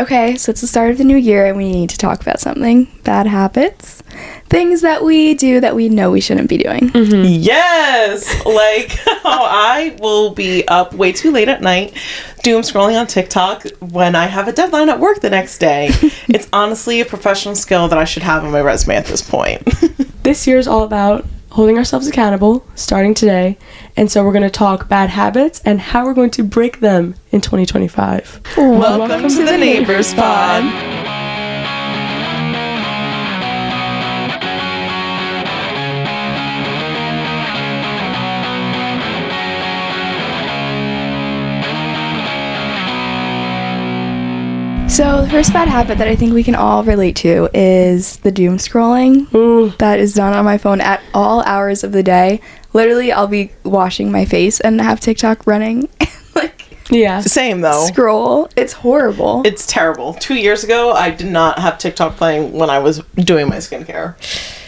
Okay, so it's the start of the new year and we need to talk about something. Bad habits. Things that we do that we know we shouldn't be doing. Mm-hmm. Yes! Like how I will be up way too late at night doom scrolling on TikTok when I have a deadline at work the next day. It's honestly a professional skill that I should have on my resume at this point. This year is all about holding ourselves accountable, starting today. And so we're going to talk bad habits and how we're going to break them in 2025. Welcome to the Neighbors Pod. So the first bad habit that I think we can all relate to is the doom scrolling. Ooh. That is done on my phone at all hours of the day. Literally, I'll be washing my face and have TikTok running. Yeah. Same though. Scroll. It's horrible. It's terrible. 2 years ago, I did not have TikTok playing when I was doing my skincare.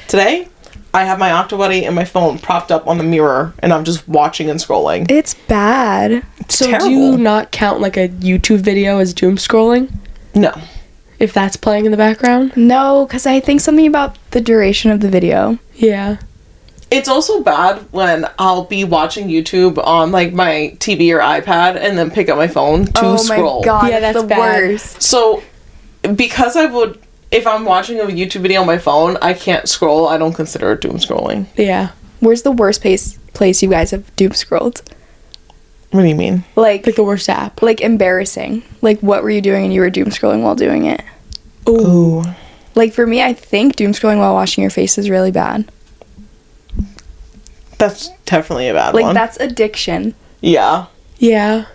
Today, I have my OctoBuddy and my phone propped up on the mirror, and I'm just watching and scrolling. It's bad. It's So terrible. do you not count like a YouTube video as doom scrolling? No. If that's playing in the background? No, because I think something about the duration of the video. Yeah. It's also bad when I'll be watching YouTube on like my TV or iPad and then pick up my phone to scroll. Oh my god, Yeah, that's the bad. worst. So, because if I'm watching a YouTube video on my phone, I can't scroll. I don't consider it doom scrolling. Yeah. Where's the worst place you guys have doom scrolled? What do you mean? Like Like the worst app. like embarrassing. Like what were you doing and you were doom scrolling while doing it? Ooh. Like for me, I think doom scrolling while washing your face is really bad. That's definitely a bad Like one. that's addiction. Yeah. Yeah.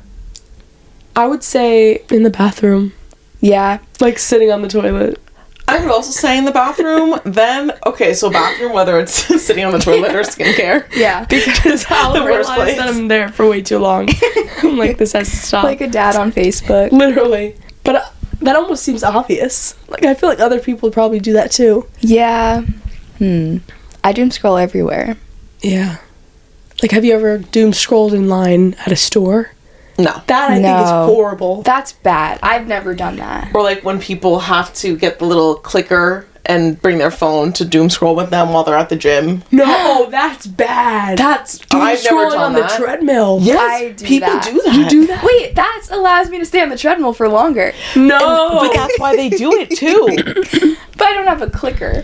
I would say in the bathroom. Yeah. Like sitting on the toilet. I would also say in the bathroom. Then, okay, so bathroom, whether it's sitting on the toilet or skincare. Yeah. Because I'll the worst realize place. that I'm there for way too long. I'm like, this has to stop. Like a dad on Facebook. Literally. But that almost seems obvious. Like, I feel like other people would probably do that too. Yeah. I doom scroll everywhere. Yeah. Like, have you ever doom scrolled in line at a store? No. That I think No. is horrible. That's bad. I've never done that. Or like when people have to get the little clicker and bring their phone to doom scroll with them while they're at the gym. No, that's bad. That's doom I've never scrolling done on that. the treadmill. Yes, I do people that. do that. You do that? Wait, that allows me to stay on the treadmill for longer. No. But that's why they do it too. But I don't have a clicker.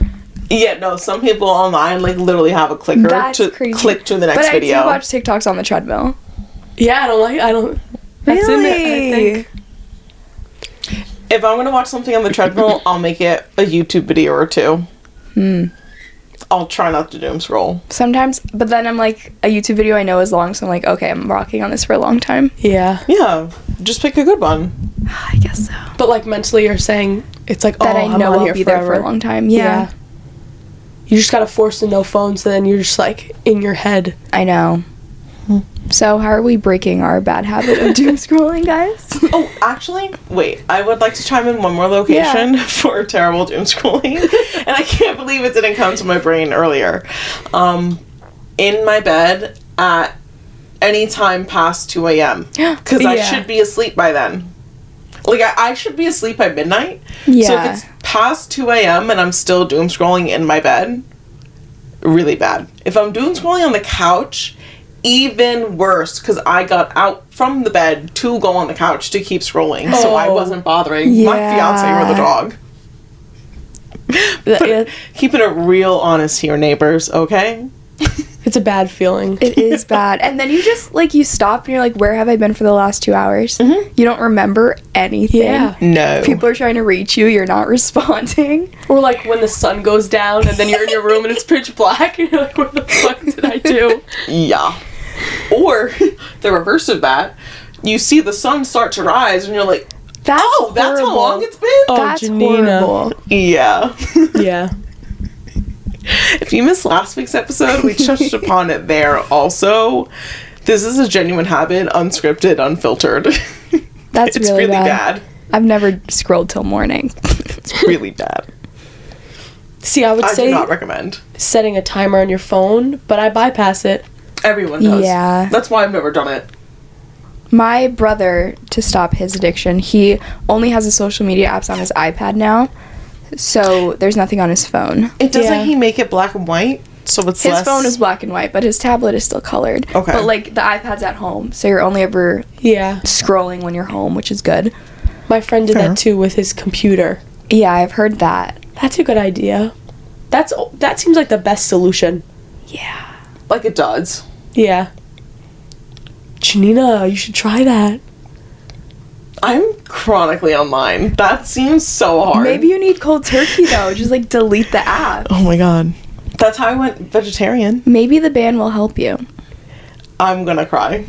Yeah, no, some people online like literally have a clicker That's to crazy. click to the next But video. I do watch TikToks on the treadmill. Yeah, I don't. That's in it, I think. If I'm gonna watch something on the treadmill, I'll make it a YouTube video or two. I'll try not to doom scroll. Sometimes, but then I'm like, a YouTube video I know is long, so I'm like, okay, I'm rocking on this for a long time. Yeah. Yeah, just pick a good one. I guess so. But like mentally you're saying it's like, That oh, I I'm know on I'll here be forever. there for a long time. Yeah. You just gotta force the no phone, so then you're just like in your head. I know. So how are we breaking our bad habit of doom scrolling, guys? Oh, actually, wait. I would like to chime in one more location for terrible doom scrolling. And I can't believe it didn't come to my brain earlier. In my bed at any time past 2 a.m. Because I Yeah. should be asleep by then. Like, I should be asleep by midnight. Yeah. So if it's past 2 a.m. and I'm still doom scrolling in my bed, really bad. If I'm doom scrolling on the couch, even worse, because I got out from the bed to go on the couch to keep scrolling, so I Oh. wasn't bothering my fiance or the dog. But keeping it real honest here, neighbors, okay? It's a bad feeling. It is bad. And then you just, like, you stop and you're like, where have I been for the last 2 hours? You don't remember anything. Yeah. No. People are trying to reach you, you're not responding. Or like when the sun goes down and then you're in your room and it's pitch black and you're like, what the fuck did I do? Yeah. Or the reverse of that, you see the sun start to rise and you're like, That's that's how horrible. long it's been? Oh, That's Janina. horrible. Yeah. Yeah. If you missed last week's episode, we touched upon it there also. This is a genuine habit, unscripted, unfiltered. That's It's really really bad. bad. I've never scrolled till morning. It's really bad. See, I would I do say not recommend. setting a timer on your phone, but I bypass it. Everyone does. Yeah. That's why I've never done it. My brother, to stop his addiction, he only has the social media apps on his iPad now, so there's nothing on his phone. Doesn't he make it black and white? So it's His less... phone is black and white, but his tablet is still colored. Okay. But, like, the iPad's at home, so you're only ever scrolling when you're home, which is good. My friend did that too with his computer. Yeah, I've heard that. That's a good idea. That seems like the best solution. Yeah. Like it does. Yeah. Janina, you should try that. I'm chronically online. That seems so hard. Maybe you need cold turkey, though. Just, like, delete the app. Oh my god. That's how I went vegetarian. Maybe the ban will help you. I'm gonna cry.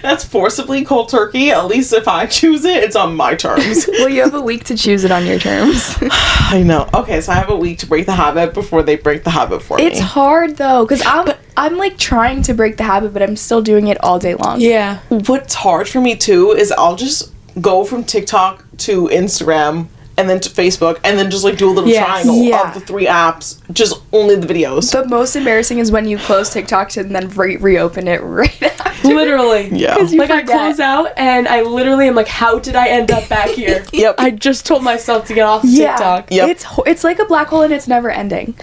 That's forcibly cold turkey. At least if I choose it, it's on my terms. Well, you have a week to choose it on your terms. I know. Okay, so I have a week to break the habit before they break the habit for me. It's hard, though, because I'm, like, trying to break the habit, but I'm still doing it all day long. Yeah. What's hard for me, too, is I'll just go from TikTok to Instagram and then to Facebook, and then just, like, do a little triangle of the 3 apps, just only the videos. The most embarrassing is when you close TikTok and then reopen it right after. Literally. Yeah. Like, I close out, and I literally am like, how did I end up back here? Yep. I just told myself to get off TikTok. Yep. It's like a black hole and it's never ending.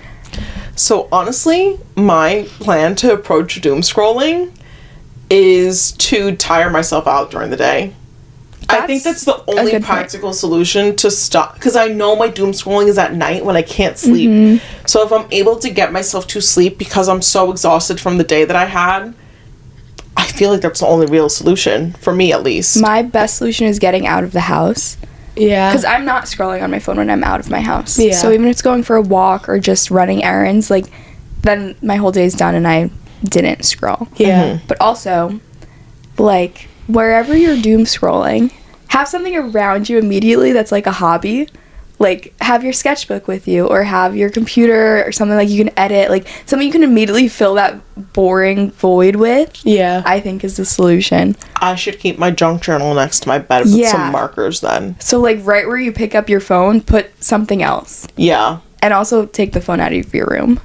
So, honestly, my plan to approach doom scrolling is to tire myself out during the day. I think that's the only practical solution to stop, because I know my doom scrolling is at night when I can't sleep. Mm-hmm. So if I'm able to get myself to sleep because I'm so exhausted from the day that I had, I feel like that's the only real solution, for me at least. My best solution is getting out of the house. Yeah. Because I'm not scrolling on my phone when I'm out of my house. Yeah. So even if it's going for a walk or just running errands, like, then my whole day's done and I didn't scroll. Yeah. But also, like, wherever you're doom scrolling, have something around you immediately that's like a hobby. Like, have your sketchbook with you, or have your computer or something like you can edit, like something you can immediately fill that boring void with. Yeah. I think is the solution. I should keep my junk journal next to my bed with some markers then. So, like, right where you pick up your phone, put something else. Yeah. And also take the phone out of your room.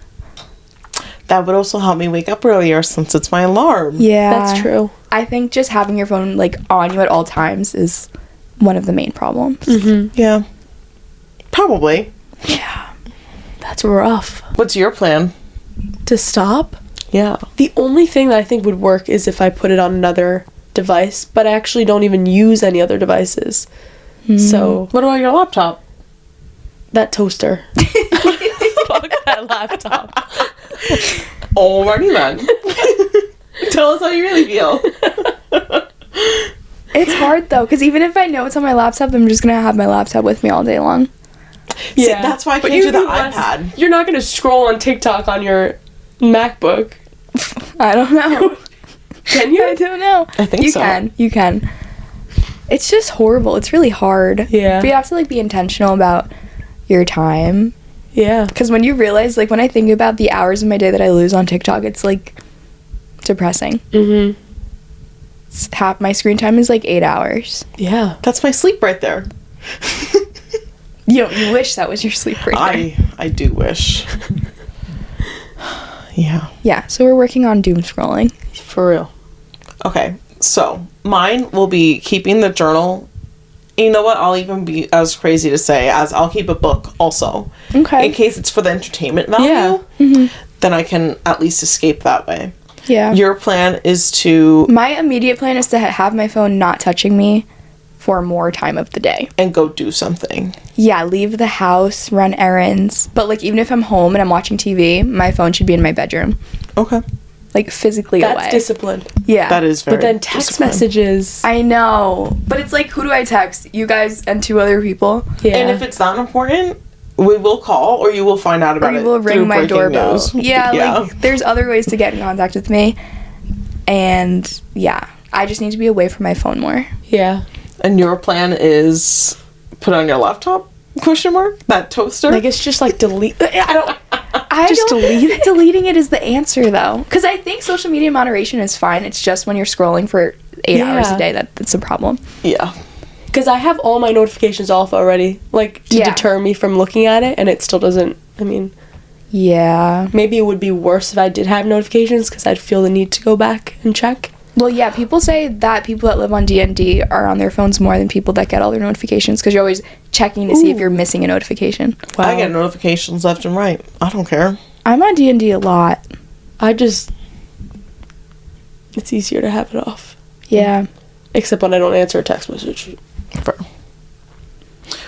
That would also help me wake up earlier since it's my alarm. Yeah. That's true. I think just having your phone, like, on you at all times is one of the main problems. Mm-hmm. Yeah. Probably. Yeah. That's rough. What's your plan? To stop? Yeah. The only thing that I think would work is if I put it on another device, but I actually don't even use any other devices. So, What about your laptop? that toaster. Fuck that laptop. Alrighty then. Tell us how you really feel. It's hard, though, because even if I know it's on my laptop, I'm just going to have my laptop with me all day long. Yeah. See, that's why I can't do the iPad. You're not going to scroll on TikTok on your MacBook. I don't know. Can you? I don't know. I think you so. You can. It's just horrible. It's really hard. Yeah. But you have to, like, be intentional about your time. Yeah. Because when you realize, like, when I think about the hours of my day that I lose on TikTok, it's, like, depressing. Mm-hmm. Half my screen time is, like, 8 hours. Yeah. That's my sleep right there. You wish that was your sleep right there. I do wish. Yeah. Yeah, so we're working on doom scrolling. For real. Okay, so mine will be keeping the journal. You know what? I'll even be as crazy to say as I'll keep a book also. Okay. In case it's for the entertainment value, Yeah. Mm-hmm. then I can at least escape that way. Yeah. Your plan is to... My immediate plan is to have my phone not touching me for more time of the day. And go do something. Yeah, leave the house, run errands. But, like, even if I'm home and I'm watching TV, my phone should be in my bedroom. Okay. Like, physically That's away. discipline. Yeah. That is very But then text disciplined. messages. I know. But it's like, who do I text? You guys and 2 other people? Yeah. And if it's not important, we will call or you will find out about Or it you will through ring my breaking doorbell. news. Yeah, like, there's other ways to get in contact with me. And, yeah, I just need to be away from my phone more. Yeah. And your plan is put on your laptop? Question mark? That toaster? Like, it's just like delete. Delete it. Deleting it is the answer, though. Because I think social media moderation is fine. It's just when you're scrolling for 8 hours a day that's a problem. Yeah. Because I have all my notifications off already, like, to Yeah. deter me from looking at it, and it still doesn't, I mean... Yeah. Maybe it would be worse if I did have notifications because I'd feel the need to go back and check. Well, yeah, people say that people that live on D&D are on their phones more than people that get all their notifications because you're always checking to see if you're missing a notification. Wow. I get notifications left and right. I don't care. I'm on D&D a lot. It's easier to have it off. Yeah. Except when I don't answer a text message.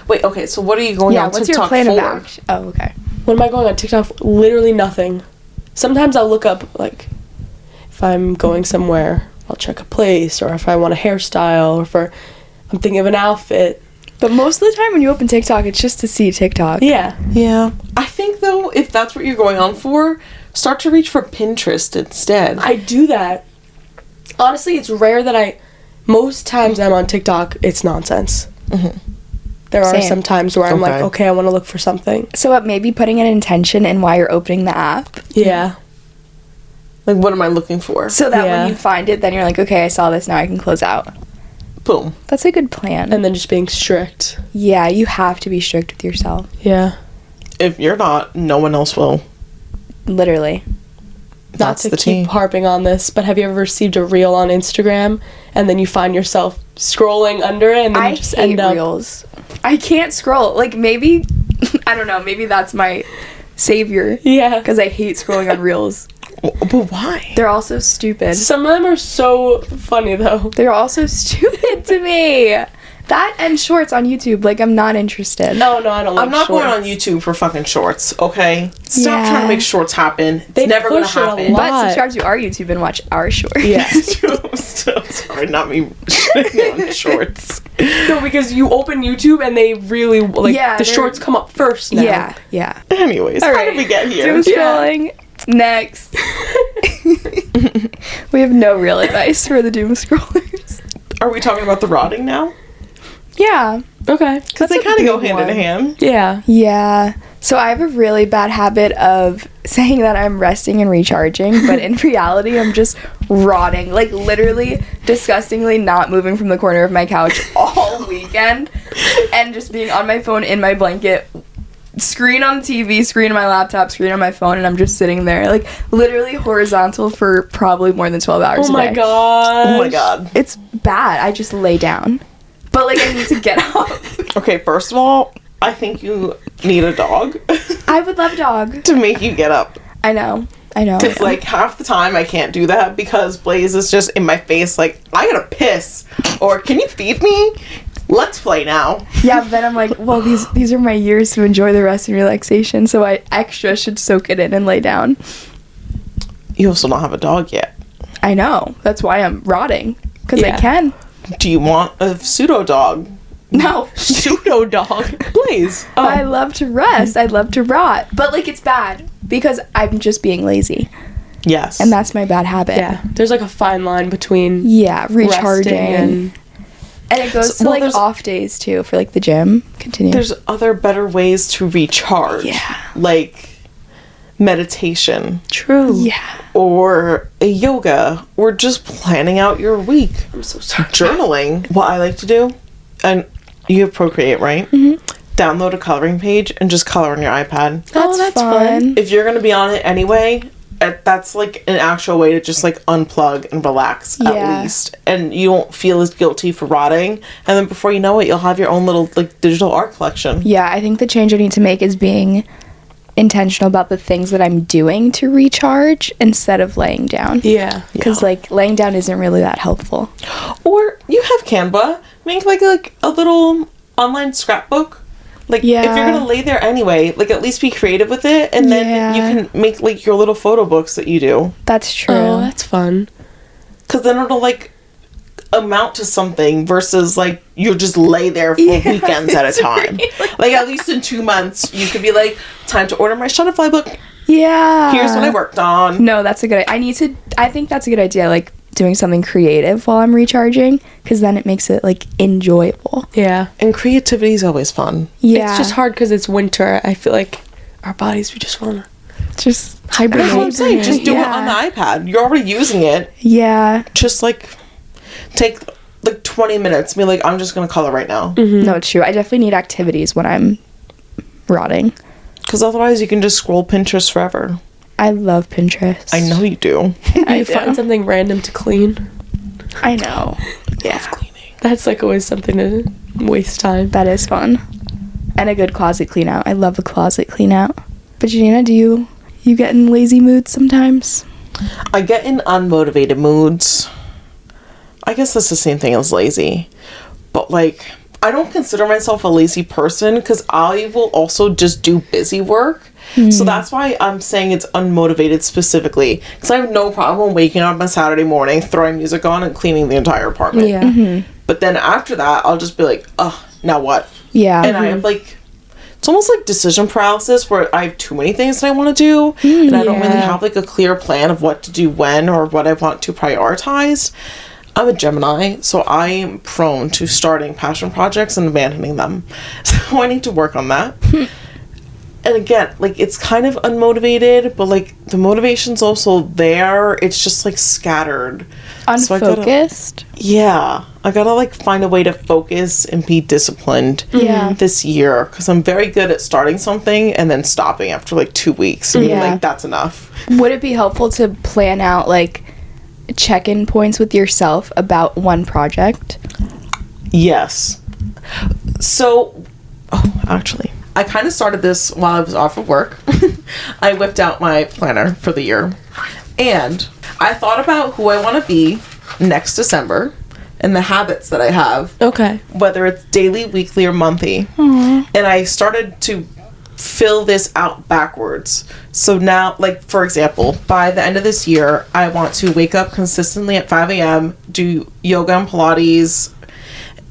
Wait, okay, so what are you going on what's TikTok your plan for? of action? Oh, okay. What am I going on TikTok for? Literally nothing. Sometimes I'll look up, like, if I'm going somewhere, I'll check a place, or if I want a hairstyle, or if I'm thinking of an outfit. But most of the time when you open TikTok, it's just to see TikTok. Yeah. Yeah. I think, though, if that's what you're going on for, start to reach for Pinterest instead. I do that. Honestly, it's rare that most times I'm on TikTok, it's nonsense. Mm-hmm. There are Same. some times where I'm like, okay, I want to look for something. So maybe putting an intention in why you're opening the app. Yeah. Like, what am I looking for? So that Yeah. when you find it, then you're like, okay, I saw this, now I can close out. Boom. That's a good plan. And then just being strict. Yeah, you have to be strict with yourself. Yeah. If you're not, no one else will. Literally. Not That's to the keep tea. harping on this, but have you ever received a reel on Instagram and then you find yourself scrolling under it and then I you just hate end up... reels. I can't scroll. Like, maybe, I don't know, maybe that's my savior. Yeah. Because I hate scrolling on reels. But why? They're also stupid. Some of them are so funny, though. They're also stupid to me. That and shorts on YouTube. Like, I'm not interested. No, I don't like I'm not shorts. going on YouTube for fucking shorts, okay? Stop Yeah. trying to make shorts happen. It's They never gonna push it a happen. lot. But subscribe to our YouTube and watch our shorts. Yeah. I'm so sorry, not me shitting on shorts. No, because you open YouTube and they really, like, Yeah, the they're- shorts come up first now. Yeah, yeah. Anyways, All how right. did we get here? Doom scrolling. Next. We have no real advice for the doom scrollers. Are we talking about the rotting now? Yeah. Okay. Because they That's a kind of go big hand in one. hand. Yeah. Yeah. So I have a really bad habit of saying that I'm resting and recharging, but in reality, I'm just rotting. Like, literally, disgustingly not moving from the corner of my couch all weekend and just being on my phone in my blanket, screen on the TV, screen on my laptop, screen on my phone, and I'm just sitting there, like, literally horizontal for probably more than 12 hours Oh a day. my god. Oh my god. It's bad. I just lay down. But, like, I need to get up. Okay, first of all, I think you need a dog I would love a dog. to make you get up. I know. Because, like, half the time I can't do that because Blaze is just in my face, like, I gotta piss. Or, can you feed me? Let's play now. Yeah, but then I'm like, well, these are my years to enjoy the rest and relaxation, so I extra should soak it in and lay down. You also don't have a dog yet. I know. That's why I'm rotting. Because Yeah. I can. Do you want a pseudo dog? No. Pseudo dog. Blaze. I love to rest. I love to rot. But, like, it's bad. Because I'm just being lazy. Yes. And that's my bad habit. Yeah. There's like a fine line between Yeah, recharging. resting And it goes So- to, well, like, there's- off days, too, for, like, the gym. Continue. There's other better ways to recharge. Yeah. Like meditation True. Yeah. or a yoga or just planning out your week. I'm so sorry. Journaling. What I like to do, and you have Procreate, right? Mm-hmm. Download a coloring page and just color on your iPad. That's fun. If you're going to be on it anyway, that's like an actual way to just like unplug and relax Yeah. at least. And you won't feel as guilty for rotting. And then before you know it, you'll have your own little like digital art collection. Yeah, I think the change I need to make is being intentional about the things that I'm doing to recharge instead of laying down. Yeah. Because, like, laying down isn't really that helpful. Or you have Canva, make like a little online scrapbook. Like, if Yeah. you're gonna lay there anyway, like, at least be creative with it, and then Yeah. you can make, like, your little photo books that you do. That's true. Oh, that's fun. Because then it'll, like, amount to something versus, like, you'll just lay there for Yeah, weekends at a it's time. really- Like, at least in 2 months, you could be like, time to order my Shutterfly book. Yeah. Here's what I worked on. No, that's a good I think that's a good idea, like, doing something creative while I'm recharging, because then it makes it, like, enjoyable. Yeah. And creativity is always fun. Yeah. It's just hard because it's winter. I feel like our bodies, we just want to... Just hibernate. That's what I'm saying. Just do it Yeah. on the iPad. You're already using it. Yeah. Just, like, take, like, 20 minutes and be like, I'm just going to color right now. No, it's true. I definitely need activities when I'm rotting. Because otherwise you can just scroll Pinterest forever. I love Pinterest. I know you do. You find something random to clean. I know. Yeah. Cleaning. That's like always something to waste time. That is fun. And a good closet clean out. I love a closet clean out. But Janina, do you get in lazy moods sometimes? I get in unmotivated moods. I guess that's the same thing as lazy. But like, I don't consider myself a lazy person because I will also just do busy work. So that's why I'm saying it's unmotivated specifically. Because I have no problem waking up on Saturday morning, throwing music on, and cleaning the entire apartment. Yeah. But then after that, I'll just be like, ugh, now what? Yeah. And I have like, it's almost like decision paralysis where I have too many things that I want to do. And I don't really have like a clear plan of what to do when or what I want to prioritize. I'm a Gemini, so I'm prone to starting passion projects and abandoning them. So I need to work on that. And again, like, it's kind of unmotivated, but like the motivation's also there. It's just like scattered. Unfocused? I gotta like find a way to focus and be disciplined this year, because I'm very good at starting something and then stopping after like 2 weeks and being like, that's enough. Would it be helpful to plan out like check-in points with yourself about one project? Yes. So, actually, I kind of started this while I was off of work. I whipped out my planner for the year, and I thought about who I want to be next December and the habits that I have. Okay. Whether it's daily, weekly, or monthly. And I started to fill this out backwards. So now, like, for example, by the end of this year, I want to wake up consistently at 5 a.m., do yoga and Pilates,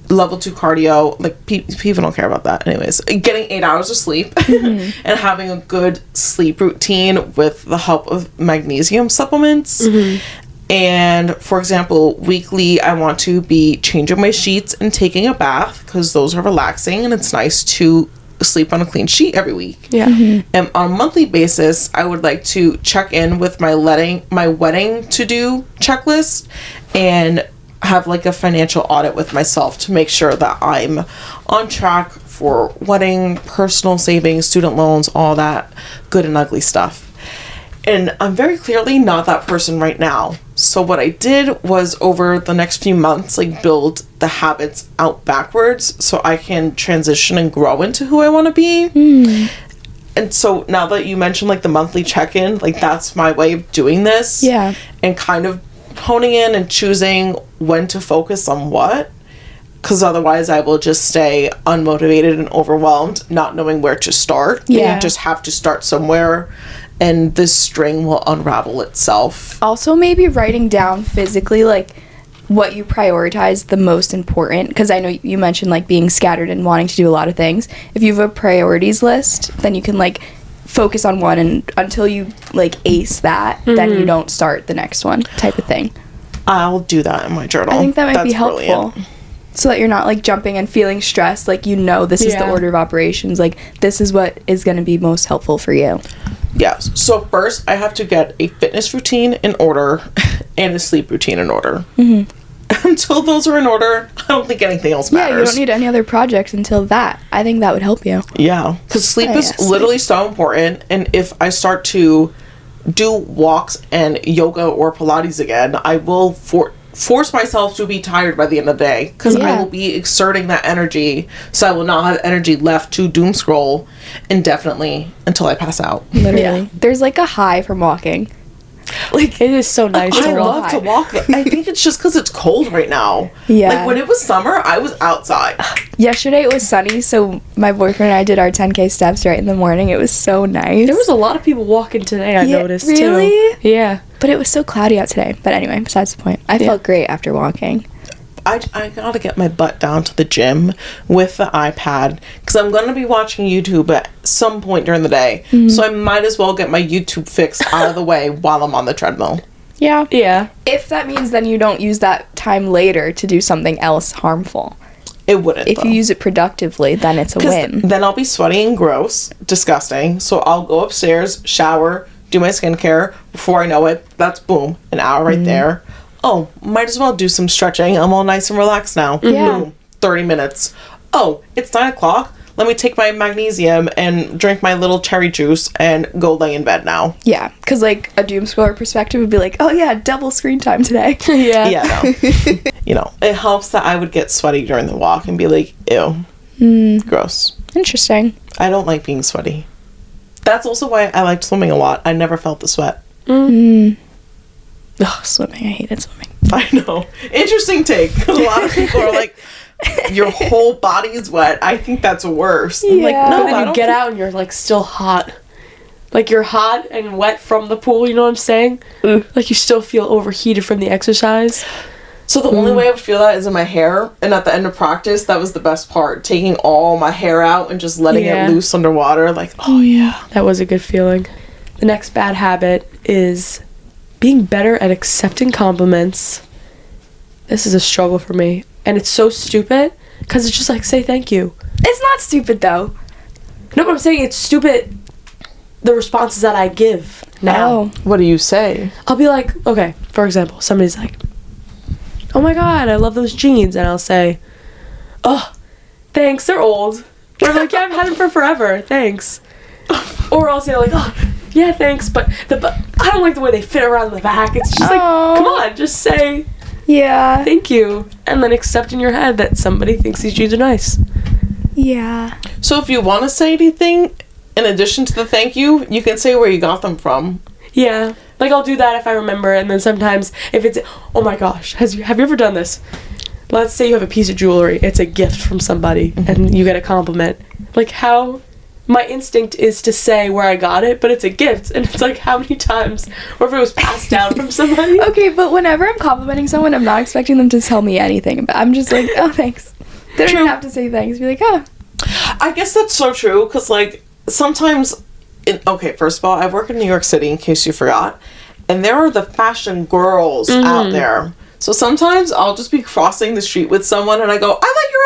level 2 cardio. Like, people don't care about that anyways. Getting 8 hours of sleep and having a good sleep routine with the help of magnesium supplements. And, for example, weekly, I want to be changing my sheets and taking a bath, because those are relaxing and it's nice to sleep on a clean sheet every week. And on a monthly basis, I would like to check in with my wedding to-do checklist and have like a financial audit with myself to make sure that I'm on track for wedding, personal savings, student loans, all that good and ugly stuff. And I'm very clearly not that person right now. So what I did was, over the next few months, like, build the habits out backwards so I can transition and grow into who I want to be. And so now that you mentioned like the monthly check-in, like, that's my way of doing this. And kind of honing in and choosing when to focus on what. Because otherwise I will just stay unmotivated and overwhelmed, not knowing where to start. You just have to start somewhere, and this string will unravel itself. Also, maybe writing down physically, like, what you prioritize the most important. Because I know you mentioned, like, being scattered and wanting to do a lot of things. If you have a priorities list, then you can, like, focus on one, and until you, like, ace that, then you don't start the next one, type of thing. I'll do that in my journal. I think that might be helpful. Brilliant. So that you're not, like, jumping and feeling stressed. Like, you know, this is the order of operations. Like, this is what is going to be most helpful for you. Yes. So first, I have to get a fitness routine in order and a sleep routine in order. Until those are in order, I don't think anything else matters. Yeah, you don't need any other projects until that. I think that would help you. Yeah. Because sleep is literally so important. And if I start to do walks and yoga or Pilates again, I will force myself to be tired by the end of the day, because I will be exerting that energy, so I will not have energy left to doom scroll indefinitely until I pass out. Literally. There's like a high from walking. Like, it is so nice I to walk. love to walk. I think it's just because it's cold right now. Yeah. Like, when it was summer, I was outside. Yesterday it was sunny, so my boyfriend and I did our 10K steps right in the morning. It was so nice. There was a lot of people walking today, I noticed, really? too. Yeah. But it was so cloudy out today. But anyway, besides the point. I felt great after walking. I gotta get my butt down to the gym with the iPad, because I'm gonna be watching YouTube at some point during the day. So I might as well get my YouTube fix out of the way while I'm on the treadmill. Yeah. Yeah. If that means then you don't use that time later to do something else harmful. It wouldn't, If you use it productively, then it's a win. Then I'll be sweaty and gross, disgusting. So I'll go upstairs, shower, do my skincare. Before I know it, that's boom, an hour right there. Oh, might as well do some stretching. I'm all nice and relaxed now. Yeah. Boom, 30 minutes. Oh, it's 9 o'clock. let me take my magnesium and drink my little cherry juice and go lay in bed now. Yeah, because like a doom scroller perspective would be like, oh yeah, double screen time today. Yeah, no. You know, it helps that I would get sweaty during the walk and be like, ew, gross. Interesting. I don't like being sweaty. That's also why I liked swimming a lot. I never felt the sweat. Ugh, swimming. I hated swimming. I know. Interesting take. 'Cause a lot of people are like, your whole body is wet. I think that's worse. I'm like, Yeah. no, But then I you don't get think- out and you're like still hot. Like you're hot and wet from the pool, you know what I'm saying? Like you still feel overheated from the exercise. So the only way I would feel that is in my hair. And at the end of practice, that was the best part. Taking all my hair out and just letting Yeah. it loose underwater. Like, oh yeah. That was a good feeling. The next bad habit is being better at accepting compliments. This is a struggle for me. And it's so stupid because it's just like, say thank you. It's not stupid though. No, but I'm saying it's stupid, the responses that I give now. Oh. What do you say? I'll be like, okay, for example, somebody's like, oh my god, I love those jeans. And I'll say, oh, thanks, they're old. Or like, yeah, I've had them for forever, thanks. Or I'll say like, oh, yeah, thanks, but I don't like the way they fit around the back. It's just like, Oh. come on, just say Yeah. thank you. And then accept in your head that somebody thinks these jeans are nice. Yeah. So if you want to say anything, in addition to the thank you, you can say where you got them from. Yeah. Like, I'll do that if I remember, and then sometimes if it's, oh my gosh, have you ever done this? Let's say you have a piece of jewelry, it's a gift from somebody, and you get a compliment. Like, how, my instinct is to say where I got it, but it's a gift, and it's like, how many times, or if it was passed down from somebody. Okay, but whenever I'm complimenting someone, I'm not expecting them to tell me anything. But I'm just like, oh, thanks. They don't even have to say thanks. Be like, oh. I guess that's so true, because, like, sometimes... okay, first of all, I work in New York City, in case you forgot, and there are the fashion girls out there. So sometimes I'll just be crossing the street with someone, and I go, I like your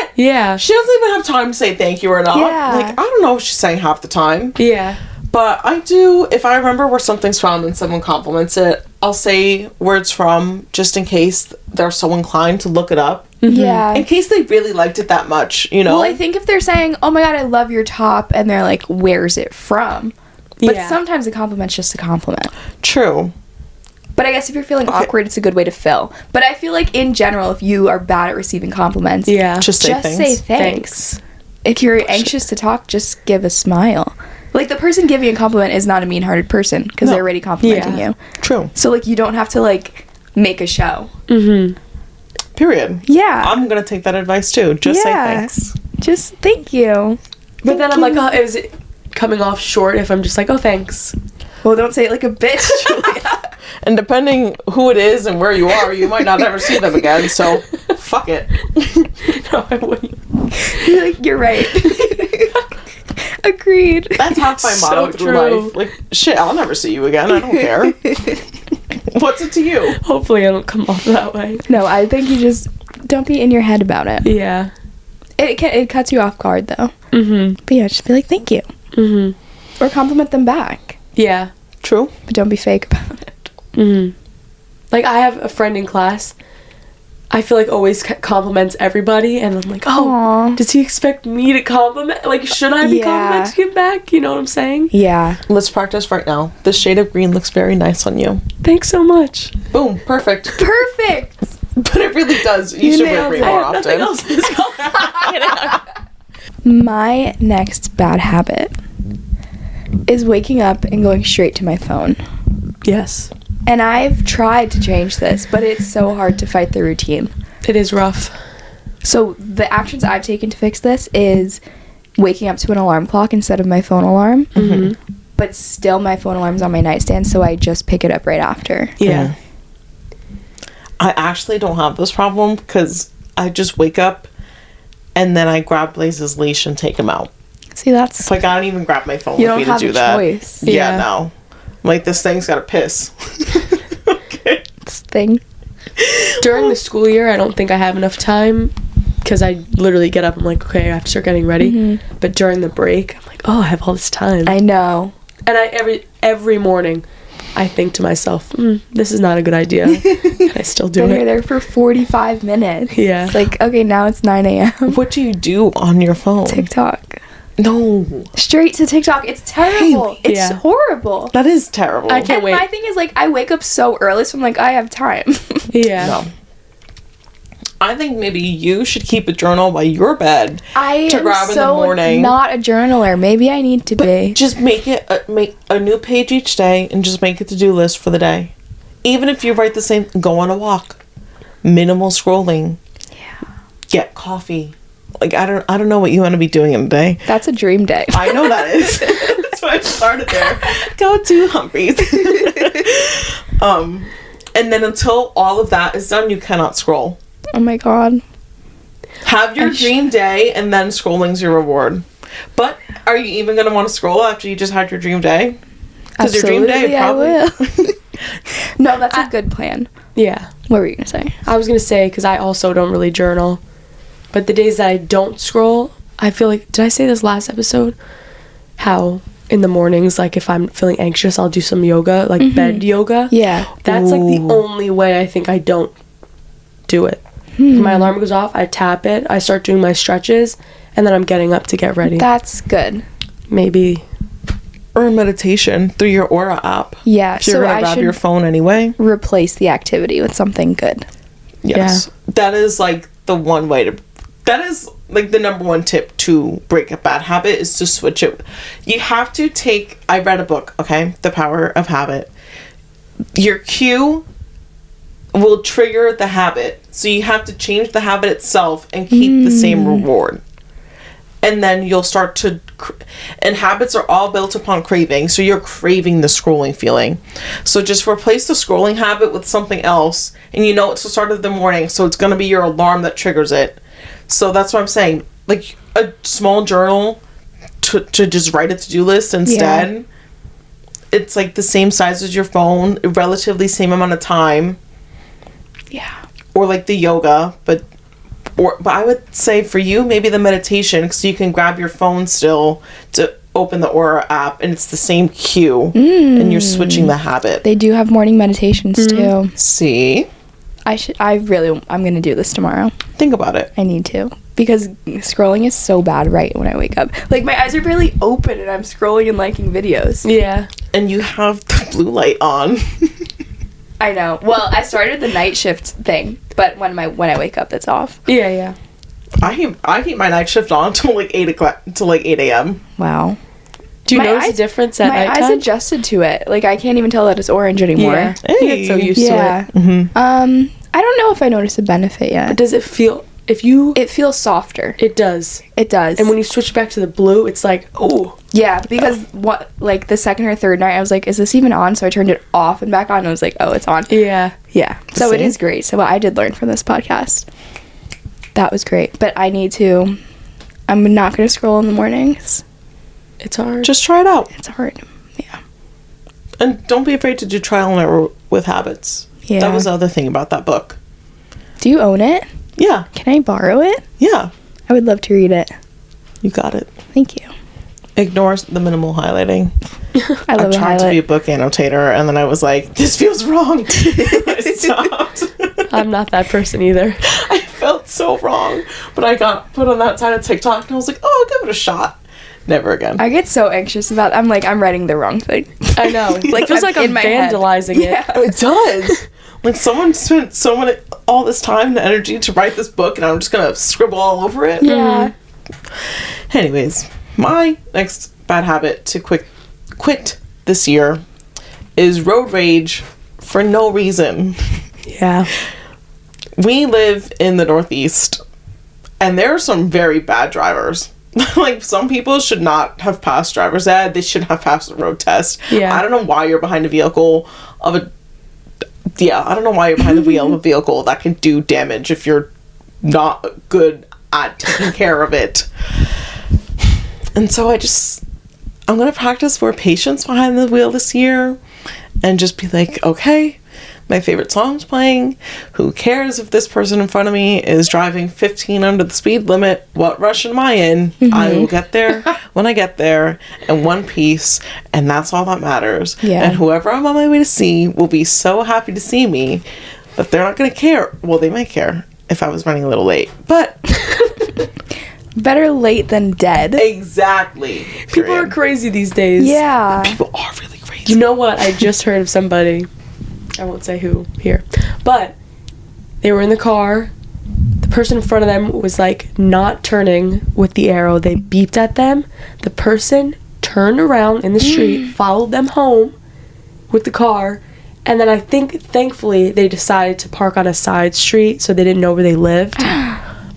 outfit! Yeah. She doesn't even have time to say thank you or not. Yeah. Like, I don't know if she's saying half the time. Yeah. But I do, if I remember where something's from and someone compliments it, I'll say where it's from, just in case they're so inclined to look it up. Yeah. In case they really liked it that much, you know? Well, I think if they're saying, oh my god, I love your top, and they're like, where's it from? But Yeah. sometimes a compliment's just a compliment. True. But I guess if you're feeling awkward, it's a good way to fill. But I feel like in general, if you are bad at receiving compliments, Yeah. Just say thanks. say thanks. If you're anxious to talk, just give a smile. Like, the person giving a compliment is not a mean-hearted person because No. they're already complimenting Yeah. you. True. So, like, you don't have to, like, make a show. Period. Yeah. I'm going to take that advice, too. Just say thanks. Just thank you. But then I'm like, oh, is it coming off short if I'm just like, oh, thanks? Well, don't say it like a bitch, Julia. And depending who it is and where you are, you might not ever see them again, so fuck it. No, I wouldn't. You're like, you're right. Agreed. That's half my So motto through true. life. Like, shit, I'll never see you again. I don't care. What's it to you? Hopefully I don't come off that way. No, I think you just don't be in your head about it. Yeah. It cuts you off guard, though. Mm-hmm. But yeah, just be like, thank you. Mm-hmm. Or compliment them back. Yeah. True. But don't be fake about it. Mm-hmm. Like, I have a friend in class, I feel like always compliments everybody, and I'm like, oh, Aw. does he expect me to compliment? Like, should I be Yeah. complimenting him back? You know what I'm saying? Yeah. Let's practice right now. The shade of green looks very nice on you. Thanks so much. Boom. Perfect. Perfect. But it really does. You You should wear nailed green it. I more have nothing often. else in this color. My next bad habit is waking up and going straight to my phone. Yes. And I've tried to change this, but it's so hard to fight the routine. It is rough. So the actions I've taken to fix this is waking up to an alarm clock instead of my phone alarm. Mm-hmm. But still my phone alarm's on my nightstand, so I just pick it up right after. Yeah. I actually don't have this problem because I just wake up and then I grab Blaze's leash and take him out. See, that's... Like, I don't even grab my phone You with me don't to have do a that. choice. Yeah, Yeah. no. Like, this thing's got to piss. Okay. This thing. During the school year, I don't think I have enough time because I literally get up. I'm like, okay, I have to start getting ready. Mm-hmm. But during the break, I'm like, oh, I have all this time. I know. And every morning, I think to myself, this is not a good idea. I still do Then you're it. there for 45 minutes. Yeah. It's like, okay, now it's 9 a.m. What do you do on your phone? TikTok. No. Straight to TikTok. It's terrible. Haley. It's Yeah. horrible. That is terrible. I can't And wait. my thing is, like, I wake up so early, so I'm like, I have time. Yeah. No. I think maybe you should keep a journal by your bed. I To am grab in the so morning. not a journaler. Maybe I need to be. Just make a new page each day and just make a to-do list for the day. Even if you write the same, go on a walk. Minimal scrolling. Yeah. Get coffee. Like I don't know what you want to be doing in a day. That's a dream day. I know that is. That's why I started there. Go to Humphreys. And then until all of that is done, you cannot scroll. Oh my god. Have your dream day, and then scrolling's your reward. But are you even going to want to scroll after you just had your dream day? Because your dream day probably. I will. No, that's a good plan. Yeah. What were you gonna say? I was going to say, because I also don't really journal. But the days that I don't scroll, I feel like, did I say this last episode? How in the mornings, like if I'm feeling anxious, I'll do some yoga, like bed yoga. Yeah. That's like the Ooh. only way I think I don't do it. My alarm goes off, I tap it, I start doing my stretches, and then I'm getting up to get ready. That's good. Maybe. Or meditation through your Aura app. Yeah. If you're So going to I grab should your phone anyway. replace the activity with something good. Yes. That is like the one way to. That is like the number one tip to break a bad habit is to switch it. You have to take. I read a book, okay? The Power of Habit. Your cue will trigger the habit. So you have to change the habit itself and keep the same reward. And then you'll start to. And habits are all built upon craving. So you're craving the scrolling feeling. So just replace the scrolling habit with something else. And you know it's the start of the morning. So it's going to be your alarm that triggers it. So that's what I'm saying. Like a small journal to just write a to-do list instead. Yeah. It's like the same size as your phone, relatively same amount of time. Yeah. Or like the yoga, but I would say for you maybe the meditation, because you can grab your phone still to open the Aura app and it's the same cue and you're switching the habit. They do have morning meditations too. See? I'm gonna do this tomorrow. Think about it. I need to. Because scrolling is so bad right when I wake up. Like my eyes are barely open and I'm scrolling and liking videos. Yeah. And you have the blue light on. I know. Well, I started the night shift thing, but when I wake up, it's off. Yeah, yeah. I keep my night shift on till like 8 a.m. Wow. Do you My notice eyes- a difference at My nighttime? eyes adjusted to it. Like I can't even tell that it's orange anymore. Yeah. You get so used Yeah. to it. I don't know if I notice a benefit yet. But does it feel, if you... It feels softer. It does. It does. And when you switch back to the blue, it's like, oh. Yeah, because the second or third night, I was like, is this even on? So I turned it off and back on, and I was like, oh, it's on. Yeah. Yeah. So it See? is great. So what I did learn from this podcast. That was great. But I'm not going to scroll in the mornings. It's hard. Just try it out. It's hard. Yeah. And don't be afraid to do trial and error with habits. Yeah. That was the other thing about that book. Do you own it? Yeah. Can I borrow it? Yeah. I would love to read it. You got it. Thank you. Ignore the minimal highlighting. I love I the tried to be a highlight. book annotator, and then I was like, this feels wrong. I stopped. I'm not that person either. I felt so wrong. But I got put on that side of TikTok, and I was like, oh, I'll give it a shot. Never again. I get so anxious about I'm like, I'm writing the wrong thing. I know. Like, it feels like I'm in my head. vandalizing it. It does. Like, someone spent all this time and energy to write this book, and I'm just going to scribble all over it. Yeah. Anyways, my next bad habit to quit this year is road rage for no reason. Yeah. We live in the Northeast, and there are some very bad drivers. Like, some people should not have passed driver's ed. They should have passed the road test. Yeah. I don't know why you're behind a vehicle of a... Yeah, I don't know why you're behind the wheel of a vehicle that can do damage if you're not good at taking care of it. And so I'm going to practice more patience behind the wheel this year and just be like, okay, My favorite song's playing. Who cares if this person in front of me is driving 15 under the speed limit? What rush am I in? I will get there when I get there in one piece, and that's all that matters. Yeah. And whoever I'm on my way to see will be so happy to see me that they're not going to care. Well, they might care if I was running a little late, but Better late than dead. exactly. People are crazy these days. Yeah. People are really crazy. You know what? I just heard of somebody. I won't say who here. But they were in the car. The person in front of them was like not turning with the arrow. They beeped at them. The person turned around in the street, followed them home with the car. And then I think, thankfully, they decided to park on a side street so they didn't know where they lived.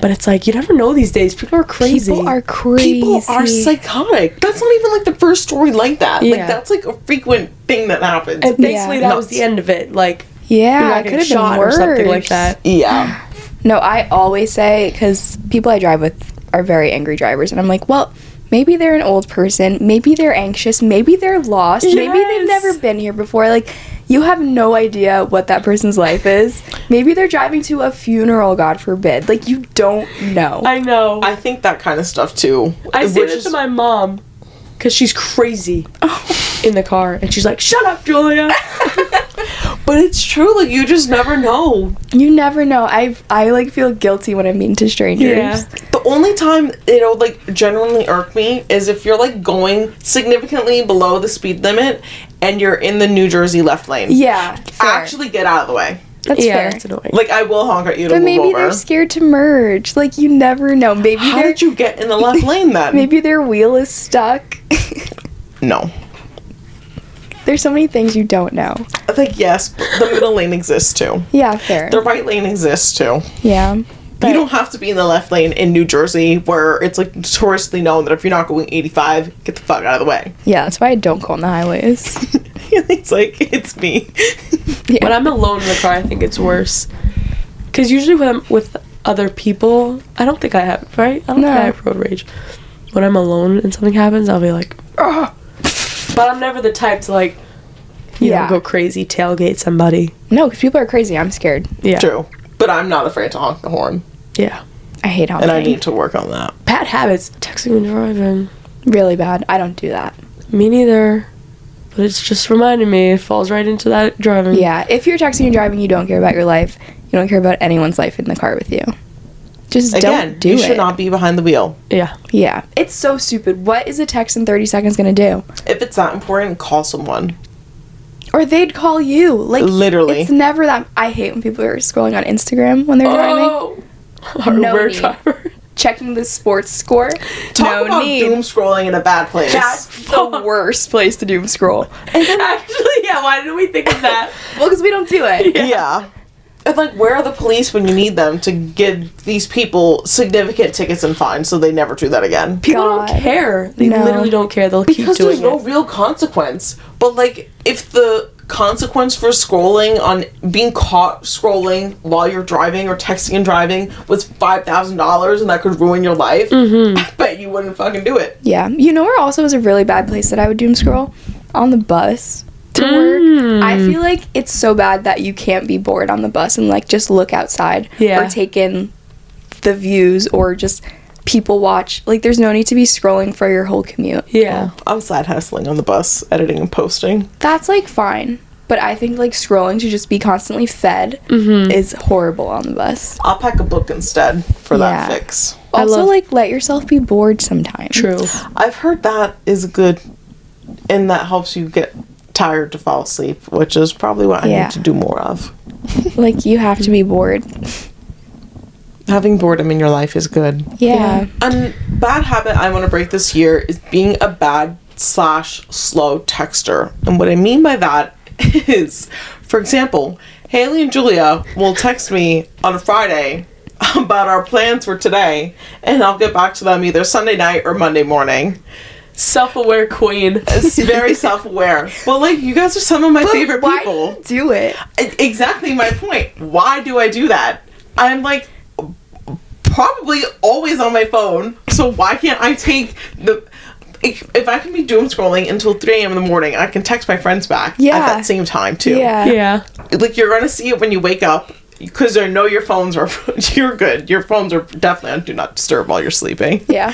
But it's like, you never know these days. People are crazy. People are crazy. People are psychotic. That's not even like the first story like that. Yeah. Like, that's like a frequent thing that happens. And thankfully, that was Nuts. the end of it. Like, you're Yeah, not it getting could have shot been or worse. something like that. Yeah. No, I always say, because people I drive with are very angry drivers, and I'm like, well, maybe they're an old person, maybe they're anxious, maybe they're lost, maybe they've Yes. never been here before. Like, you have no idea what that person's life is. Maybe they're driving to a funeral, God forbid. Like, you don't know. I know. I think that kind of stuff too. I say Which this is- to my mom because she's crazy in the car, and she's like, "Shut up, Julia." But it's true. Like, you just never know. You never know. I like feel guilty when I'm mean to strangers. Yeah. The only time it'll like genuinely irk me is if you're like going significantly below the speed limit and you're in the New Jersey left lane. Yeah, fair. Actually get out of the way. That's Yeah, fair. that's annoying. Like, I will honk at you to But move maybe over. they're scared to merge. Like, you never know. Maybe How they're did you get in the left lane then? maybe their wheel is stuck. No. There's so many things you don't know. I think yes, but the middle lane exists too. Yeah, fair. The right lane exists too. Yeah. You But- don't have to be in the left lane in New Jersey where it's like notoriously known that if you're not going 85, get the fuck out of the way. Yeah, that's why I don't go on the highways. It's like, it's me. Yeah. When I'm alone in the car, I think it's worse. Because usually when I'm with other people, I don't think I have, right? I don't think I have road rage. When I'm alone and something happens, I'll be like, "Ugh." But I'm never the type to like, you know, go crazy, tailgate somebody. No, because people are crazy. I'm scared. Yeah. True. But I'm not afraid to honk the horn. Yeah. I hate honking. And I need to work on that. Bad habits. Texting and driving. Really bad. I don't do that. Me neither. But it's just reminding me. It falls right into that driving. Yeah, if you're texting and driving, you don't care about your life. You don't care about anyone's life in the car with you. Just Again, don't do you it. should not be behind the wheel. Yeah. Yeah. It's so stupid. What is a text in 30 seconds going to do? If it's that important, call someone. Or they'd call you. Like, Literally. It's never that. I hate when people are scrolling on Instagram when they're driving. Oh! Our No Uber need. driver. Checking the sports score. Talk about doom scrolling in a bad place. That's the worst place to doom scroll. Actually, yeah, why didn't we think of that? Well, because we don't do it. Yeah. And like, where are the police when you need them to give these people significant tickets and fines so they never do that again? People God. don't care. They No. literally don't care. They'll Because keep there's doing no it. real consequence. But like, if the consequence for scrolling on being caught scrolling while you're driving or texting and driving was $5,000 and that could ruin your life, I bet you wouldn't fucking do it. Yeah. You know where also is a really bad place that I would doom scroll? On the bus to work. I feel like it's so bad that you can't be bored on the bus and like just look outside Yeah. or take in the views or just people watch. Like there's no need to be scrolling for your whole commute. Yeah. I'm side hustling on the bus, editing and posting. That's like fine. But I think like scrolling to just be constantly fed is horrible on the bus. I'll pack a book instead for Yeah. that fix. I Also love- like let yourself be bored sometimes. True. I've heard that is good and that helps you get tired to fall asleep, which is probably what I Yeah. need to do more of. Like you have to be bored. Having boredom in your life is good. Yeah. And bad habit I want to break this year is being a bad/slow texter. And what I mean by that is, for example, Haley and Julia will text me on a Friday about our plans for today, and I'll get back to them either Sunday night or Monday morning. Self-aware queen. It's very self-aware. But like, you guys are some of my favorite Why people. do you do it? Exactly my point. Why do I do that? I'm like probably always on my phone, so why can't I take if I can be doom scrolling until 3 a.m. in the morning, I can text my friends back at that same time too. Yeah. Like, you're gonna see it when you wake up, because I know your phones are, you're good. Your phones are definitely on do not disturb while you're sleeping. Yeah.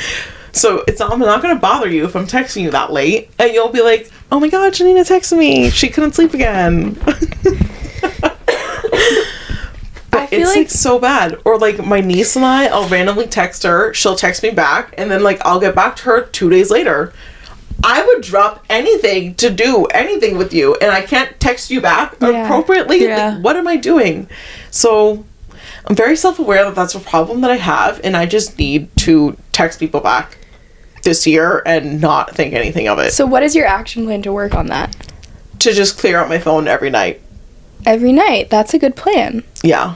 So I'm not gonna bother you if I'm texting you that late, and you'll be like, oh my god, Janina texted me. She couldn't sleep again. But it's like so bad. Or like my niece and I'll randomly text her, she'll text me back, and then like I'll get back to her 2 days later. I would drop anything to do anything with you, and I can't text you back appropriately. Yeah. Like, what am I doing? So I'm very self-aware that that's a problem that I have, and I just need to text people back this year and not think anything of it. So what is your action plan to work on that? To just clear out my phone every night. Every night. That's a good plan. Yeah.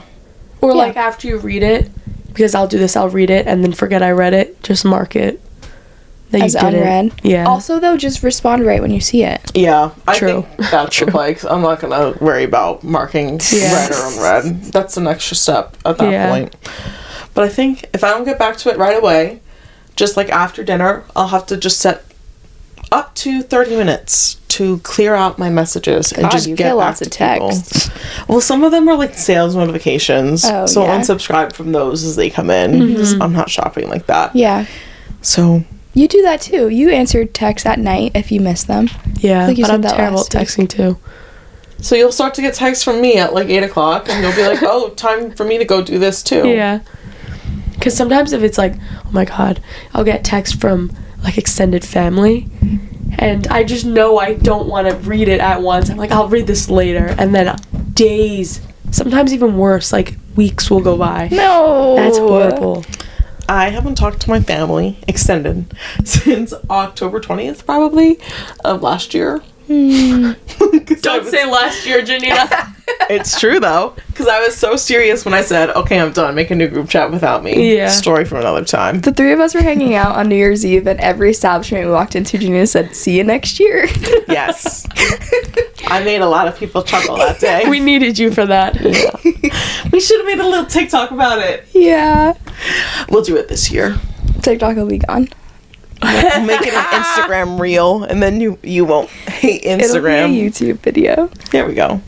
Or like after you read it, because I'll do this, I'll read it and then forget I read it, just mark it that As you did unread. it. Yeah. Also, though, just respond right when you see it. Yeah. I True. think that's the play, 'cause I'm not going to worry about marking read or unread. That's an extra step at that point. But I think if I don't get back to it right away, just like after dinner, I'll have to just set up to 30 minutes to clear out my messages and just you get lots back of to people. texts. Well, some of them are like sales notifications, Oh, so yeah. unsubscribe from those as they come in. 'Cause I'm not shopping like that. Yeah. So You do that, too. You answer texts at night if you miss them. Yeah, like you but said I'm that terrible last at week. texting too. So you'll start to get texts from me at like 8 o'clock, and you'll be like, oh, time for me to go do this too. Yeah. Because sometimes if it's like, oh my god, I'll get text from like extended family, and I just know I don't want to read it at once. I'm like, I'll read this later, and then days, sometimes even worse, like weeks will go by. No. That's horrible. I haven't talked to my family, extended, since October 20th, probably, of last year. Don't say last year, Janina. It's true, though, because I was so serious when I said, okay, I'm done, make a new group chat without me. Yeah. Story for another time. The three of us were hanging out on New Year's Eve, and every establishment we walked into, Janina said, see you next year. Yes. I made a lot of people chuckle that day. We needed you for that. We should have made a little TikTok about it. Yeah. We'll do it this year. TikTok will be gone. We'll make it an Instagram reel, and then you won't hate It'll Instagram. be a YouTube video. There we go.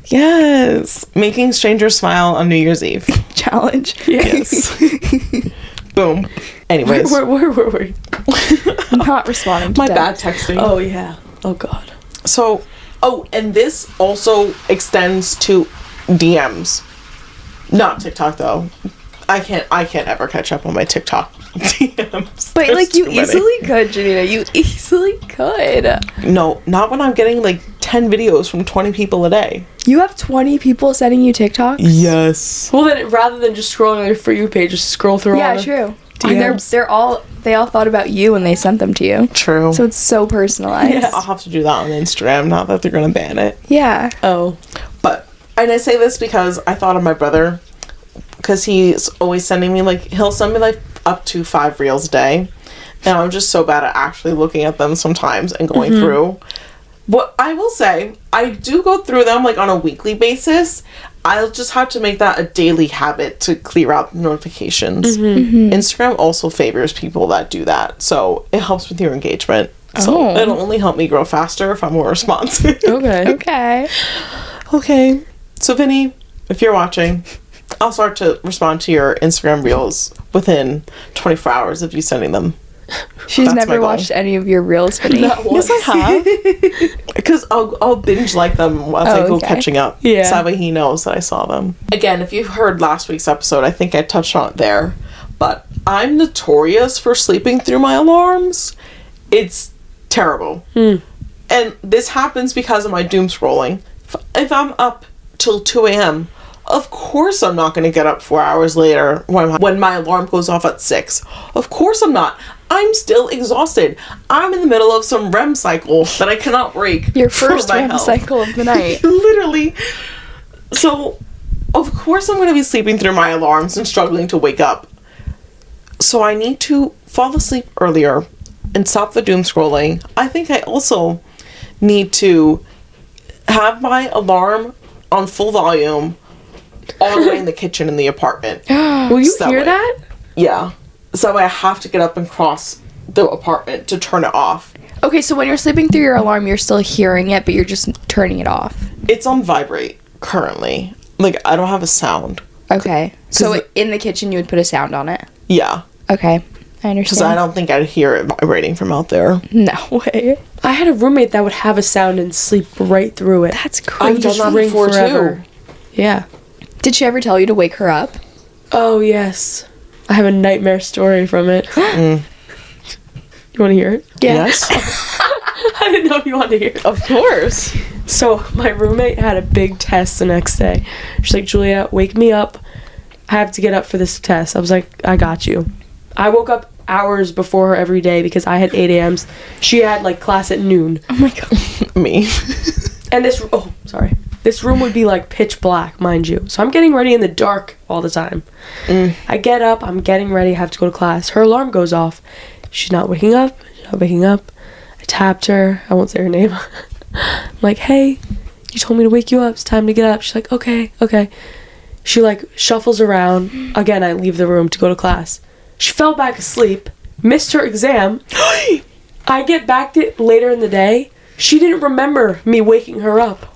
Yes. Making strangers smile on New Year's Eve. Challenge. Yes. Boom. Anyways. Where were we? Not responding to My text. bad texting. Oh, yeah. Oh, God. So, and this also extends to DMs. Not TikTok, though. I can't ever catch up on my TikTok DMs. But, There's like, you too many. easily could, Janina. You easily could. No, not when I'm getting, like, 10 videos from 20 people a day. You have 20 people sending you TikToks? Yes. Well, then rather than just scrolling on your For You page, just scroll through all Yeah, the true. DMs. They all thought about you when they sent them to you. True. So it's so personalized. I'll have to do that on Instagram, not that they're going to ban it. Yeah. Oh. But, and I say this because I thought of my brother, because he's always sending me, like, he'll send me, like, up to 5 reels a day. And I'm just so bad at actually looking at them sometimes and going through. But I will say, I do go through them, like, on a weekly basis. I'll just have to make that a daily habit to clear out notifications. Instagram also favors people that do that. So it helps with your engagement. So it'll only help me grow faster if I'm more responsive. Okay. Okay. Okay. So, Vinny, if you're watching, I'll start to respond to your Instagram reels within 24 hours of you sending them. She's That's my never goal. watched any of your reels, Vinny. Not once. Yes, I have. Because I'll binge like them once I go okay. catching up. Yeah. So that way he knows that I saw them. Again, if you heard last week's episode, I think I touched on it there. But I'm notorious for sleeping through my alarms. It's terrible. And this happens because of my doom scrolling. If I'm up till 2 a.m., of course I'm not going to get up 4 hours later when my alarm goes off at 6. Of course I'm not. I'm still exhausted. I'm in the middle of some REM cycle that I cannot break. Your for first my REM health. cycle of the night. Literally. So, of course I'm going to be sleeping through my alarms and struggling to wake up. So I need to fall asleep earlier and stop the doom scrolling. I think I also need to have my alarm on full volume all the way in the kitchen in the apartment. Will you So hear way- that? Yeah. So I have to get up and cross the apartment to turn it off. Okay, so when you're sleeping through your alarm, you're still hearing it, but you're just turning it off. It's on vibrate currently. Like, I don't have a sound. Okay. So in the kitchen, you would put a sound on it? Yeah. Okay. I understand. Because I don't think I'd hear it vibrating from out there. No way. I had a roommate that would have a sound and sleep right through it. That's crazy. I've done that Ring before, forever. too. Yeah. Did she ever tell you to wake her up? Oh, yes. I have a nightmare story from it. You want to hear it? Yeah. Yes. I didn't know if you wanted to hear it. Of course. So, my roommate had a big test the next day. She's like, Julia, wake me up. I have to get up for this test. I was like, I got you. I woke up hours before her every day because I had 8 a.m.s. She had, like, class at noon. Oh my god. Me. And this room would be, like, pitch black, mind you. So I'm getting ready in the dark all the time. I get up. I'm getting ready. I have to go to class. Her alarm goes off. She's not waking up. I tapped her. I won't say her name. I'm like, hey, you told me to wake you up. It's time to get up. She's like, okay. She, like, shuffles around. Again, I leave the room to go to class. She fell back asleep, missed her exam. I get back to later in the day. She didn't remember me waking her up.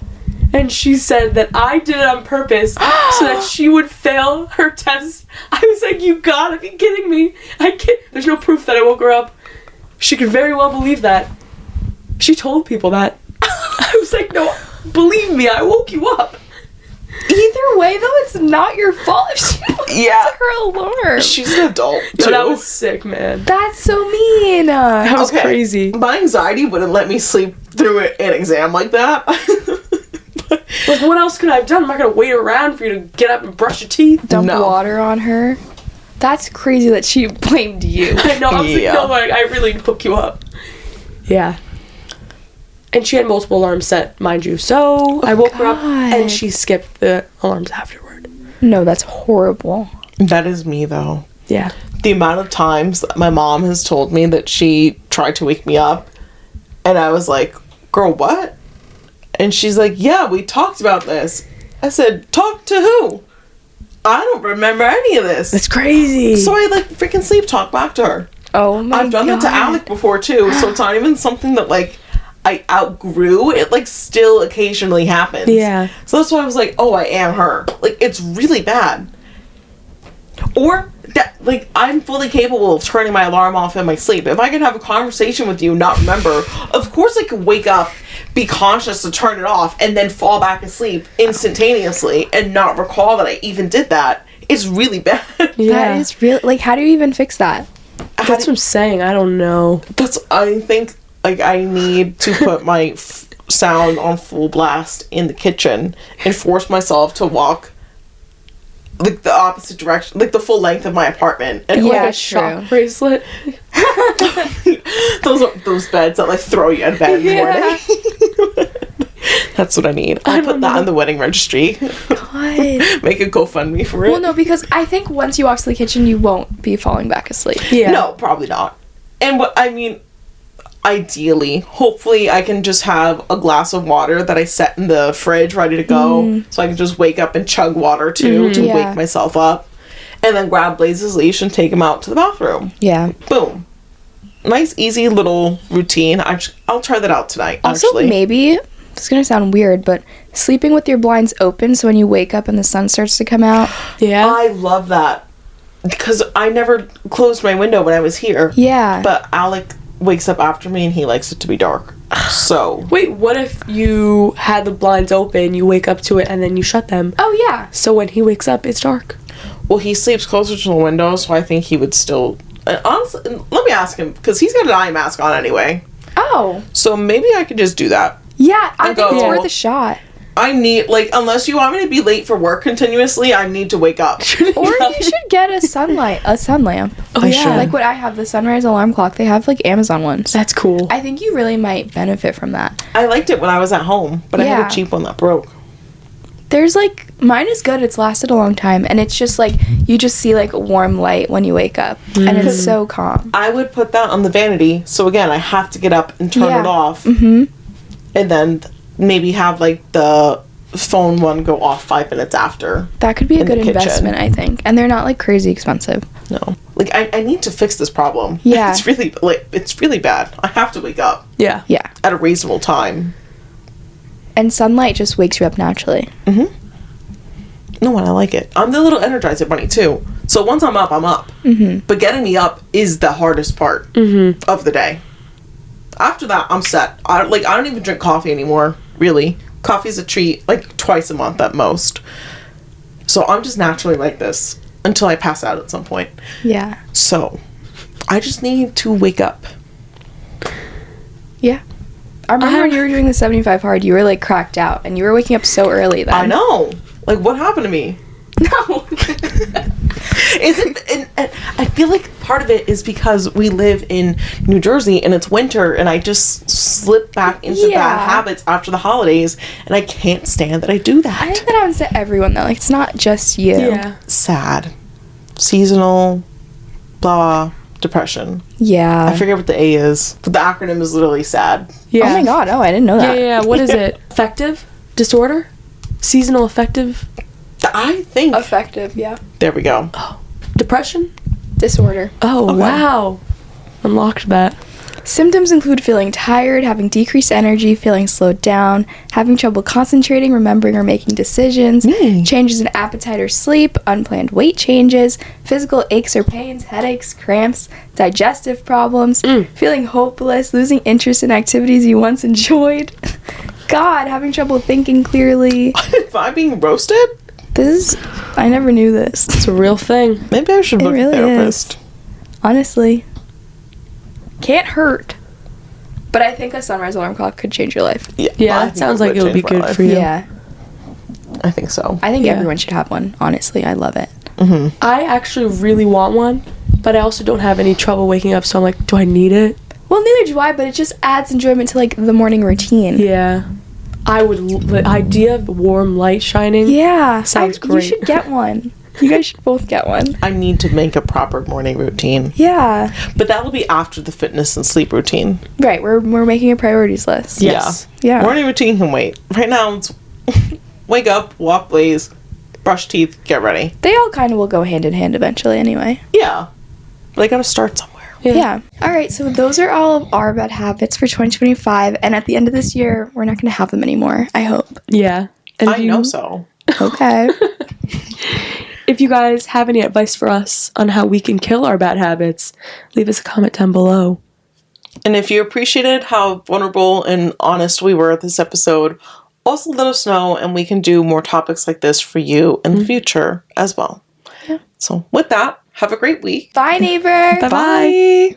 And she said that I did it on purpose so that she would fail her test. I was like, you gotta be kidding me. I can't. There's no proof that I woke her up. She could very well believe that. She told people that. I was like, no, believe me, I woke you up. Either way, though, it's not your fault if she wakes her alarm. She's an adult, too. So that was sick, man. That's so mean. That was crazy. My anxiety wouldn't let me sleep through an exam like that. Like, what else could I have done? I'm not gonna wait around for you to get up and brush your teeth. Dump No. water on her. That's crazy that she blamed you. I know, I was Yeah. like, no, like, I really hook you up. Yeah. And she had multiple alarms set, mind you. So I woke her up God. and she skipped the alarms afterward. No, that's horrible. That is me, though. Yeah. The amount of times that my mom has told me that she tried to wake me up, and I was like, girl, what? And she's like, yeah, we talked about this. I said, talk to who? I don't remember any of this. That's crazy. So I, like, freaking sleep talk back to her. Oh my god. I've done that to Alec before, too, so it's not even something that, like, I outgrew. It, like, still occasionally happens. Yeah. So that's why I was like, oh, I am her. Like, it's really bad. Or, that, like, I'm fully capable of turning my alarm off in my sleep. If I can have a conversation with you, not remember, of course I can wake up, be conscious to turn it off, and then fall back asleep instantaneously and not recall that I even did that. It's really bad. Yeah. That is real. Like, how do you even fix that? That's what I'm saying. I don't know. I think, like, I need to put my sound on full blast in the kitchen and force myself to walk, like, the opposite direction, like, the full length of my apartment. And Yeah, Like a true. shock bracelet. those beds that, like, throw you out of bed in the morning. That's what I need. I'll put that on the wedding registry. God. Make a GoFundMe for it. Well, no, because I think once you walk to the kitchen, you won't be falling back asleep. Yeah. No, probably not. And what I mean, ideally, hopefully I can just have a glass of water that I set in the fridge ready to go, so I can just wake up and chug water too to Yeah. wake myself up, and then grab Blaze's leash and take him out to the bathroom. Yeah. Boom. Nice, easy little routine. I'll try that out tonight. Also, actually, maybe, it's going to sound weird, but sleeping with your blinds open so when you wake up and the sun starts to come out. Yeah. I love that because I never closed my window when I was here. Yeah. But Alec wakes up after me and he likes it to be dark. So Wait, what if you had the blinds open, you wake up to it, and then you shut them? Oh, yeah. So when he wakes up, it's dark. well, he sleeps closer to the window, so I think he would still. Honestly, let me ask him because he's got an eye mask on anyway. Oh. So maybe I could just do that. Yeah, I And think it's go- worth a shot. I need, like, unless you want me to be late for work continuously, I need to wake up. Or you should get a sun lamp. Oh, I yeah. should. Like what I have, the sunrise alarm clock. They have like Amazon ones. That's cool. I think you really might benefit from that. I liked it when I was at home, but I Yeah. had a cheap one that broke. There's like, mine is good. It's lasted a long time. And it's just like, you just see like a warm light when you wake up. And it's so calm. I would put that on the vanity, so again, I have to get up and turn Yeah. it off. Mm-hmm. And then maybe have, like, the phone one go off 5 minutes after. That could be a In the good kitchen. investment, I think. And they're not like crazy expensive. No. Like, I need to fix this problem. Yeah. It's really bad. I have to wake up Yeah. Yeah. at a reasonable time. And sunlight just wakes you up naturally. No, and I like it. I'm the little Energizer bunny, too. So once I'm up, I'm up. But getting me up is the hardest part of the day. After that, I'm set. I don't even drink coffee anymore, really. Coffee's a treat, like, twice a month at most. So I'm just naturally like this until I pass out at some point. Yeah. So I just need to wake up. Yeah. I remember when you were doing the 75 hard, you were like cracked out and you were waking up so early then. I know. Like, what happened to me? No. And I feel like part of it is because we live in New Jersey and it's winter and I just slip back into bad habits after the holidays and I can't stand that I do that. I think that happens to everyone though. Like, it's not just you. Yeah. Sad. Seasonal, blah, depression. Yeah. I forget what the A is, but the acronym is literally SAD. Yeah. Oh my god, no, I didn't know that. Yeah. What is it? Affective disorder? Seasonal affective I think. Affective, yeah. There we go. depression? Disorder. Oh, Okay. wow. Unlocked that. Symptoms include feeling tired, having decreased energy, feeling slowed down, having trouble concentrating, remembering, or making decisions, changes in appetite or sleep, unplanned weight changes, physical aches or pains, headaches, cramps, digestive problems, feeling hopeless, losing interest in activities you once enjoyed. God, having trouble thinking clearly. Am I being roasted? I never knew this. It's a real thing. Maybe I should book really a therapist. Honestly. Can't hurt. But I think a sunrise alarm clock could change your life. Yeah, I it think sounds like it would be change my good life. for you. Yeah. I think so. I think Yeah. everyone should have one, honestly. I love it. I actually really want one, but I also don't have any trouble waking up, so I'm like, do I need it? Well, neither do I, but it just adds enjoyment to, like, the morning routine. Yeah. The idea of the warm light shining. Yeah. Sounds You great. should get one. You guys should both get one. I need to make a proper morning routine. Yeah. But that will be after the fitness and sleep routine. Right, we're making a priorities list. Yes. Yeah. Morning routine can wait. Right now, it's wake up, walk, blaze, brush teeth, get ready. They all kind of will go hand in hand eventually anyway. Yeah. But I gotta start somewhere. Yeah. All right, so those are all of our bad habits for 2025, and at the end of this year, we're not going to have them anymore, I hope. Yeah. And I know so. Okay. If you guys have any advice for us on how we can kill our bad habits, leave us a comment down below. And if you appreciated how vulnerable and honest we were this episode, also let us know and we can do more topics like this for you in the future as well. Yeah. So with that, have a great week. Bye, neighbor. Bye-bye. Bye.